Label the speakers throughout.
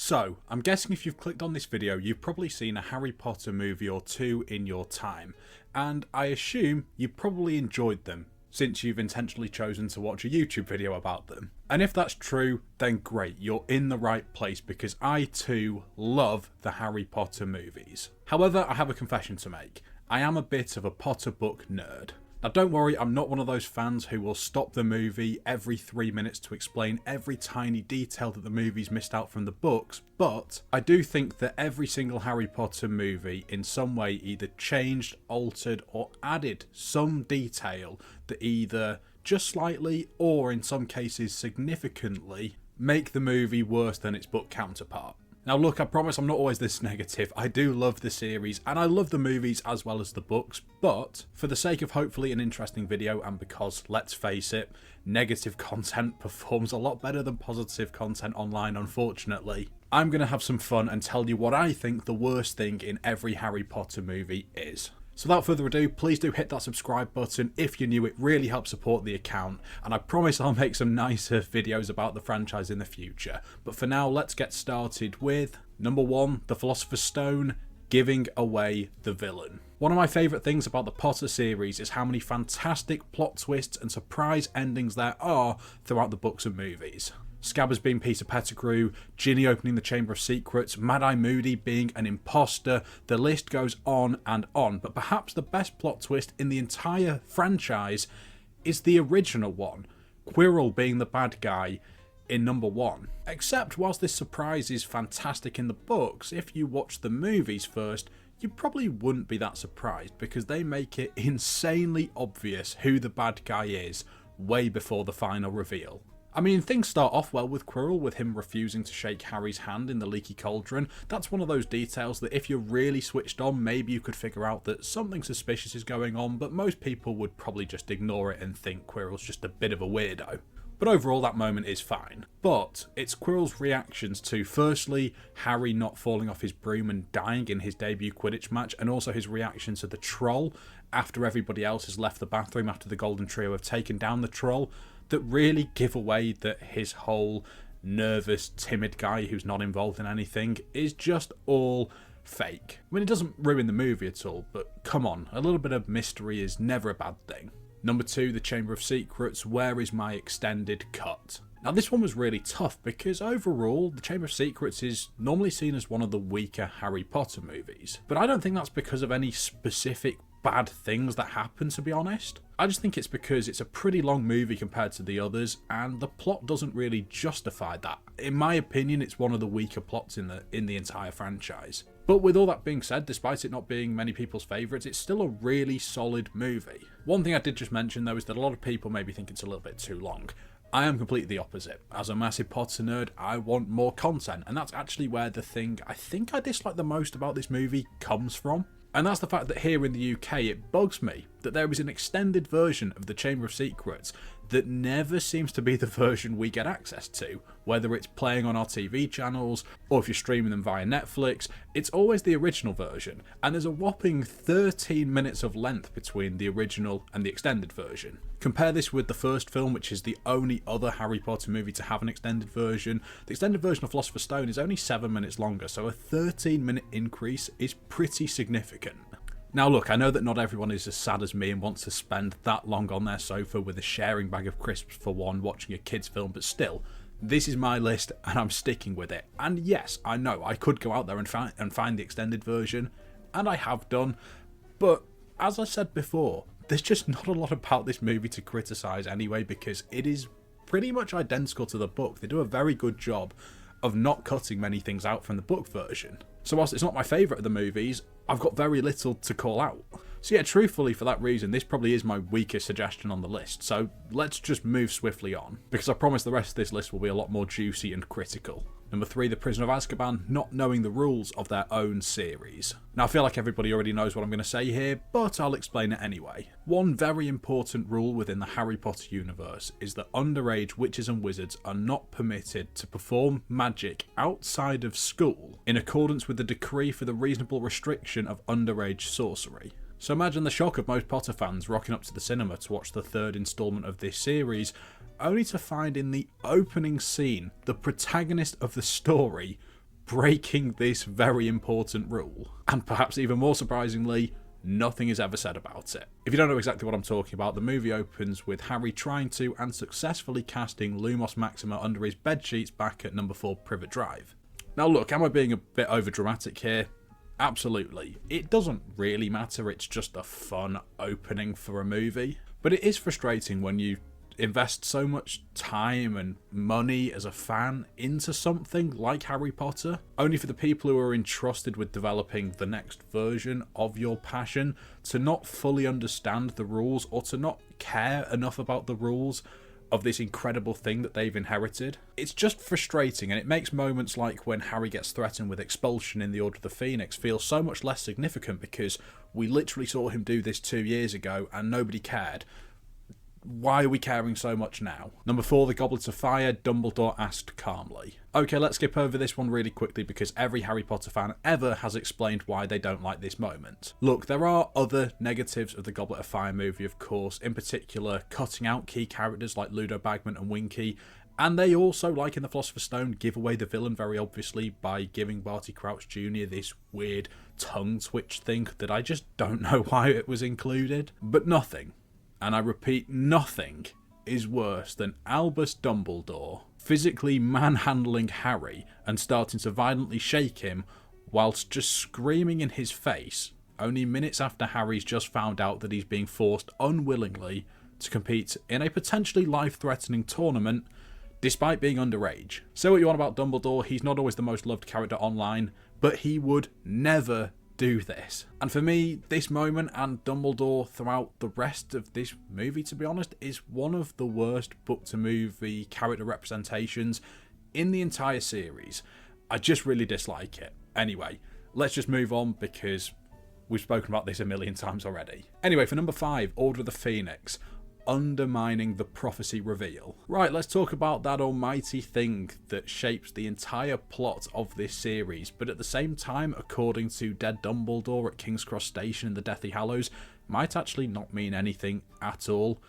Speaker 1: So, I'm guessing if you've clicked on this video, you've probably seen a Harry Potter movie or two in your time, and I assume you probably enjoyed them, since you've intentionally chosen to watch a YouTube video about them. And if that's true, then great, you're in the right place because I too love the Harry Potter movies. However, I have a confession to make. I am a bit of a Potter book nerd. Now don't worry, I'm not one of those fans who will stop the movie every 3 minutes to explain every tiny detail that the movie's missed out from the books, but I do think that every single Harry Potter movie in some way either changed, altered, or added some detail that either just slightly, or in some cases significantly, make the movie worse than its book counterpart. Now look, I promise I'm not always this negative. I do love the series and I love the movies as well as the books, but for the sake of hopefully an interesting video and because, let's face it, negative content performs a lot better than positive content online, unfortunately, I'm going to have some fun and tell you what I think the worst thing in every Harry Potter movie is. So without further ado, please do hit that subscribe button if you're new. It really helps support the account, and I promise I'll make some nicer videos about the franchise in the future. But for now, let's get started with number 1, the Philosopher Stone, giving away the villain. One of my favourite things about the Potter series is how many fantastic plot twists and surprise endings there are throughout the books and movies. Scabbers being Peter Pettigrew, Ginny opening the Chamber of Secrets, Mad-Eye Moody being an imposter, the list goes on and on, but perhaps the best plot twist in the entire franchise is the original one, Quirrell being the bad guy in number 1. Except whilst this surprise is fantastic in the books, if you watch the movies first, you probably wouldn't be that surprised because they make it insanely obvious who the bad guy is way before the final reveal. I mean, things start off well with Quirrell, with him refusing to shake Harry's hand in the leaky cauldron. That's one of those details that if you're really switched on, maybe you could figure out that something suspicious is going on, but most people would probably just ignore it and think Quirrell's just a bit of a weirdo. But overall, that moment is fine. But it's Quirrell's reactions to, firstly, Harry not falling off his broom and dying in his debut Quidditch match, and also his reaction to the troll after everybody else has left the bathroom after the Golden Trio have taken down the troll, that really give away that his whole nervous, timid guy who's not involved in anything is just all fake. I mean, it doesn't ruin the movie at all, but come on, a little bit of mystery is never a bad thing. Number 2, the Chamber of Secrets, where is my extended cut? Now this one was really tough because overall, the Chamber of Secrets is normally seen as one of the weaker Harry Potter movies, but I don't think that's because of any specific bad things that happen, to be honest. I just think it's because it's a pretty long movie compared to the others, and the plot doesn't really justify that. In my opinion, it's one of the weaker plots in the entire franchise. But with all that being said, despite it not being many people's favourites, it's still a really solid movie. One thing I did just mention though is that a lot of people maybe think it's a little bit too long. I am completely the opposite. As a massive Potter nerd, I want more content, and that's actually where the thing I think I dislike the most about this movie comes from. And that's the fact that here in the UK it bugs me that there is an extended version of the Chamber of Secrets that never seems to be the version we get access to, whether it's playing on our TV channels or if you're streaming them via Netflix. It's always the original version, and there's a whopping 13 minutes of length between the original and the extended version. Compare this with the first film, which is the only other Harry Potter movie to have an extended version. The extended version of Philosopher Stone is only 7 minutes longer, so a 13-minute increase is pretty significant. Now look, I know that not everyone is as sad as me and wants to spend that long on their sofa with a sharing bag of crisps for one watching a kids film, but still, this is my list and I'm sticking with it. And yes, I know, I could go out there and find the extended version, and I have done, but as I said before, there's just not a lot about this movie to criticise anyway because it is pretty much identical to the book. They do a very good job of not cutting many things out from the book version. So whilst it's not my favourite of the movies, I've got very little to call out. So yeah, truthfully, for that reason, this probably is my weakest suggestion on the list, so let's just move swiftly on, because I promise the rest of this list will be a lot more juicy and critical. Number 3, The Prisoner of Azkaban, not knowing the rules of their own series. Now I feel like everybody already knows what I'm going to say here, but I'll explain it anyway. One very important rule within the Harry Potter universe is that underage witches and wizards are not permitted to perform magic outside of school in accordance with the decree for the reasonable restriction of underage sorcery. So imagine the shock of most Potter fans rocking up to the cinema to watch the 3rd instalment of this series, only to find in the opening scene the protagonist of the story breaking this very important rule. And perhaps even more surprisingly, nothing is ever said about it. If you don't know exactly what I'm talking about, the movie opens with Harry trying to and successfully casting Lumos Maxima under his bedsheets back at number 4 Privet Drive. Now look, am I being a bit overdramatic here? Absolutely. It doesn't really matter, it's just a fun opening for a movie. But it is frustrating when you invest so much time and money as a fan into something like Harry Potter, only for the people who are entrusted with developing the next version of your passion to not fully understand the rules or to not care enough about the rules of this incredible thing that they've inherited. It's just frustrating, and it makes moments like when Harry gets threatened with expulsion in the Order of the Phoenix feel so much less significant because we literally saw him do this 2 years ago and nobody cared. Why are we caring so much now? Number 4, the Goblet of Fire, Dumbledore asked calmly. Okay, let's skip over this one really quickly because every Harry Potter fan ever has explained why they don't like this moment. Look, there are other negatives of the Goblet of Fire movie, of course, in particular cutting out key characters like Ludo Bagman and Winky, and they also, like in the Philosopher's Stone, give away the villain very obviously by giving Barty Crouch Jr. this weird tongue twitch thing that I just don't know why it was included. But nothing, and I repeat, nothing is worse than Albus Dumbledore physically manhandling Harry and starting to violently shake him whilst just screaming in his face only minutes after Harry's just found out that he's being forced unwillingly to compete in a potentially life-threatening tournament despite being underage. Say what you want about Dumbledore, he's not always the most loved character online, but he would never do this. And for me, this moment and Dumbledore throughout the rest of this movie, to be honest, is one of the worst book to movie character representations in the entire series. I just really dislike it. Anyway, let's just move on because we've spoken about this a million times already. Anyway, for number 5, Order of the Phoenix, undermining the prophecy reveal. Right, let's talk about that almighty thing that shapes the entire plot of this series, but at the same time, according to dead Dumbledore at King's Cross Station in the Deathly Hallows, might actually not mean anything at all.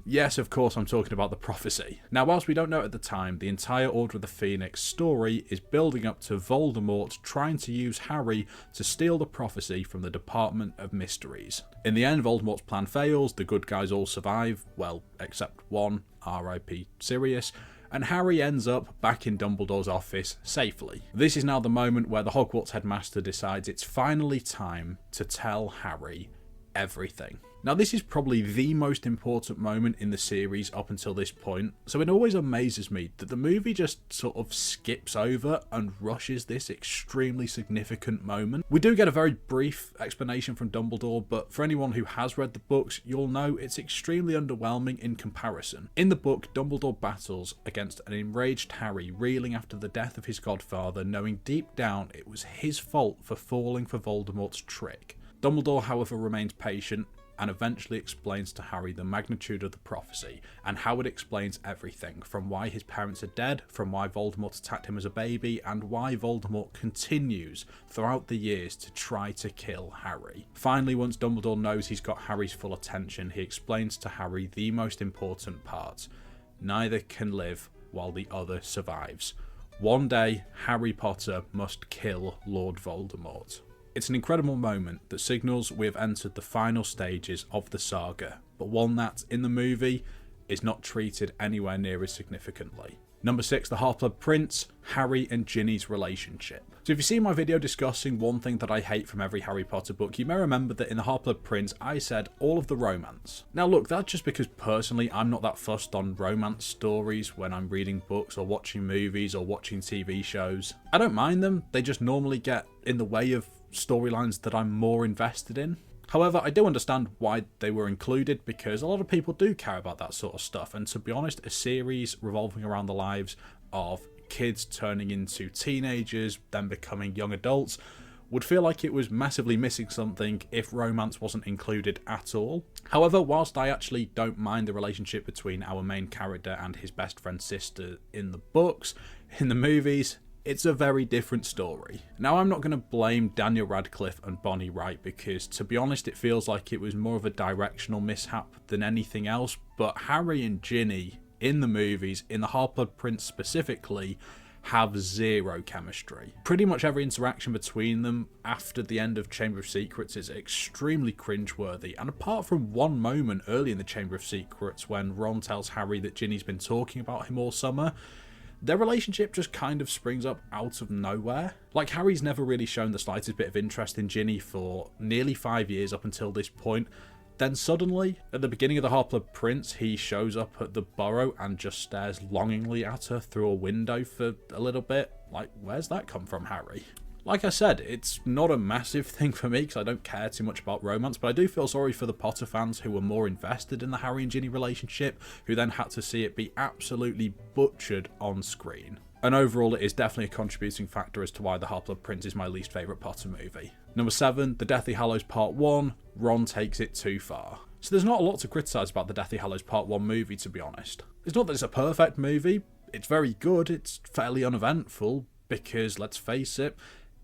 Speaker 1: Yes, of course, I'm talking about the prophecy. Now, whilst we don't know at the time, the entire Order of the Phoenix story is building up to Voldemort trying to use Harry to steal the prophecy from the Department of Mysteries. In the end, Voldemort's plan fails, the good guys all survive, well, except one, R.I.P. Sirius, and Harry ends up back in Dumbledore's office safely. This is now the moment where the Hogwarts headmaster decides it's finally time to tell Harry everything. Now, this is probably the most important moment in the series up until this point, so it always amazes me that the movie just sort of skips over and rushes this extremely significant moment. We do get a very brief explanation from Dumbledore, but for anyone who has read the books, you'll know it's extremely underwhelming in comparison. In the book, Dumbledore battles against an enraged Harry reeling after the death of his godfather, knowing deep down it was his fault for falling for Voldemort's trick. Dumbledore, however, remains patient and eventually explains to Harry the magnitude of the prophecy and how it explains everything, from why his parents are dead, from why Voldemort attacked him as a baby, and why Voldemort continues throughout the years to try to kill Harry. Finally, once Dumbledore knows he's got Harry's full attention, he explains to Harry the most important part. Neither can live while the other survives. One day, Harry Potter must kill Lord Voldemort. It's an incredible moment that signals we have entered the final stages of the saga, but one that, in the movie, is not treated anywhere near as significantly. Number 6, the HalfBlood Prince, Harry and Ginny's relationship. So if you see my video discussing one thing that I hate from every Harry Potter book, you may remember that in the HalfBlood Prince I said all of the romance. Now look, that's just because personally I'm not that fussed on romance stories when I'm reading books or watching movies or watching TV shows. I don't mind them, they just normally get in the way of storylines that I'm more invested in. However, I do understand why they were included because a lot of people do care about that sort of stuff, and to be honest, a series revolving around the lives of kids turning into teenagers, then becoming young adults, would feel like it was massively missing something if romance wasn't included at all. However, whilst I actually don't mind the relationship between our main character and his best friend's sister in the books, in the movies, it's a very different story. Now, I'm not going to blame Daniel Radcliffe and Bonnie Wright because, to be honest, it feels like it was more of a directional mishap than anything else, but Harry and Ginny in the movies, in the HalfBlood Prince specifically, have zero chemistry. Pretty much every interaction between them after the end of Chamber of Secrets is extremely cringeworthy, and apart from one moment early in the Chamber of Secrets when Ron tells Harry that Ginny's been talking about him all summer, their relationship just kind of springs up out of nowhere. Like, Harry's never really shown the slightest bit of interest in Ginny for nearly 5 years up until this point. Then suddenly, at the beginning of the HalfBlood Prince, he shows up at the Burrow and just stares longingly at her through a window for a little bit. Like, where's that come from, Harry? Like I said, it's not a massive thing for me because I don't care too much about romance, but I do feel sorry for the Potter fans who were more invested in the Harry and Ginny relationship, who then had to see it be absolutely butchered on screen. And overall, it is definitely a contributing factor as to why the HalfBlood Prince is my least favourite Potter movie. Number 7, The Deathly Hallows Part 1, Ron takes it too far. So there's not a lot to criticise about the Deathly Hallows Part 1 movie, to be honest. It's not that it's a perfect movie, it's very good, it's fairly uneventful, because, let's face it,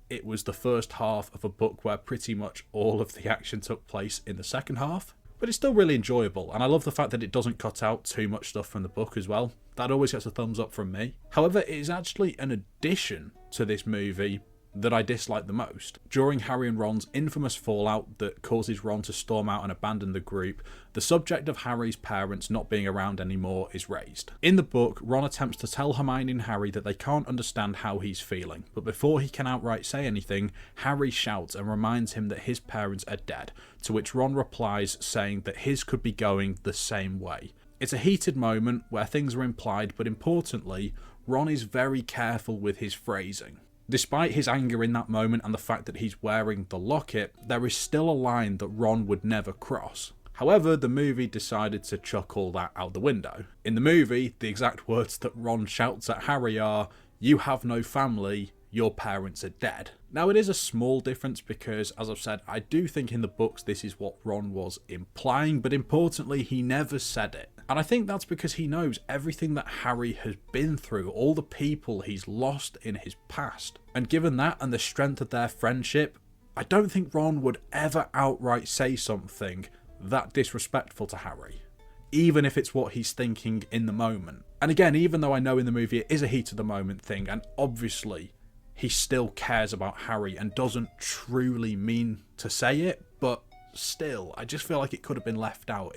Speaker 1: it was the first half of a book where pretty much all of the action took place in the second half. But it's still really enjoyable, and I love the fact that it doesn't cut out too much stuff from the book as well. That always gets a thumbs up from me. However, it is actually an addition to this movie that I dislike the most. During Harry and Ron's infamous fallout that causes Ron to storm out and abandon the group, the subject of Harry's parents not being around anymore is raised. In the book, Ron attempts to tell Hermione and Harry that they can't understand how he's feeling, but before he can outright say anything, Harry shouts and reminds him that his parents are dead, to which Ron replies saying that his could be going the same way. It's a heated moment where things are implied, but importantly, Ron is very careful with his phrasing. Despite his anger in that moment and the fact that he's wearing the locket, there is still a line that Ron would never cross. However, the movie decided to chuck all that out the window. In the movie, the exact words that Ron shouts at Harry are, "You have no family, your parents are dead." Now, it is a small difference because, as I've said, I do think in the books this is what Ron was implying, but importantly, he never said it. And I think that's because he knows everything that Harry has been through, all the people he's lost in his past. And given that and the strength of their friendship, I don't think Ron would ever outright say something that disrespectful to Harry, even if it's what he's thinking in the moment. And again, even though I know in the movie it is a heat of the moment thing, and obviously he still cares about Harry and doesn't truly mean to say it, but still, I just feel like it could have been left out.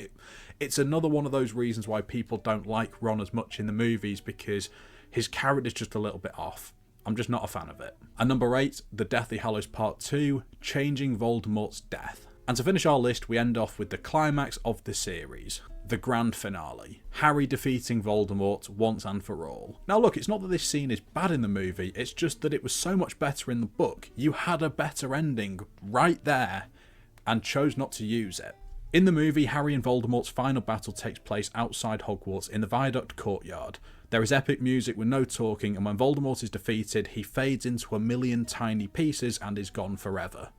Speaker 1: It's another one of those reasons why people don't like Ron as much in the movies, because his character's just a little bit off. I'm just not a fan of it. And number 8, The Deathly Hallows Part 2, Changing Voldemort's Death. And to finish our list, we end off with the climax of the series, the grand finale. Harry defeating Voldemort once and for all. Now look, it's not that this scene is bad in the movie, it's just that it was so much better in the book. You had a better ending right there and chose not to use it. In the movie, Harry and Voldemort's final battle takes place outside Hogwarts in the Viaduct Courtyard. There is epic music with no talking, and when Voldemort is defeated, he fades into a million tiny pieces and is gone forever.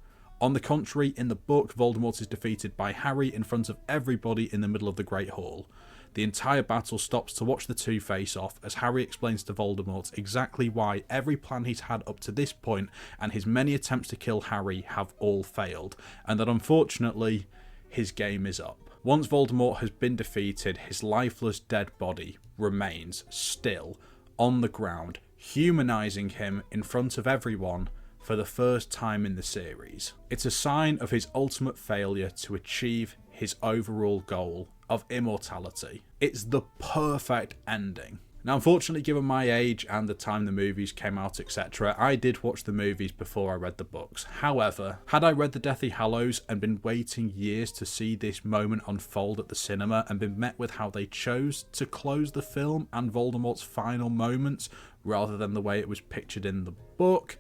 Speaker 1: On the contrary, in the book, Voldemort is defeated by Harry in front of everybody in the middle of the Great Hall. The entire battle stops to watch the two face off as Harry explains to Voldemort exactly why every plan he's had up to this point and his many attempts to kill Harry have all failed, and that unfortunately, his game is up. Once Voldemort has been defeated, his lifeless dead body remains still on the ground, humanizing him in front of everyone for the first time in the series. It's a sign of his ultimate failure to achieve his overall goal of immortality. It's the perfect ending. Now, unfortunately, given my age and the time the movies came out, etc., I did watch the movies before I read the books. However, had I read The Deathly Hallows and been waiting years to see this moment unfold at the cinema and been met with how they chose to close the film and Voldemort's final moments rather than the way it was pictured in the book,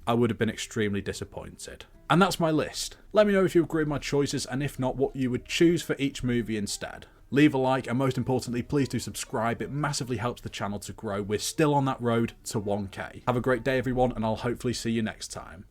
Speaker 1: I would have been extremely disappointed. And that's my list. Let me know if you agree with my choices, and if not, what you would choose for each movie instead. Leave a like, and most importantly, please do subscribe. It massively helps the channel to grow. We're still on that road to 1K. Have a great day, everyone, and I'll hopefully see you next time.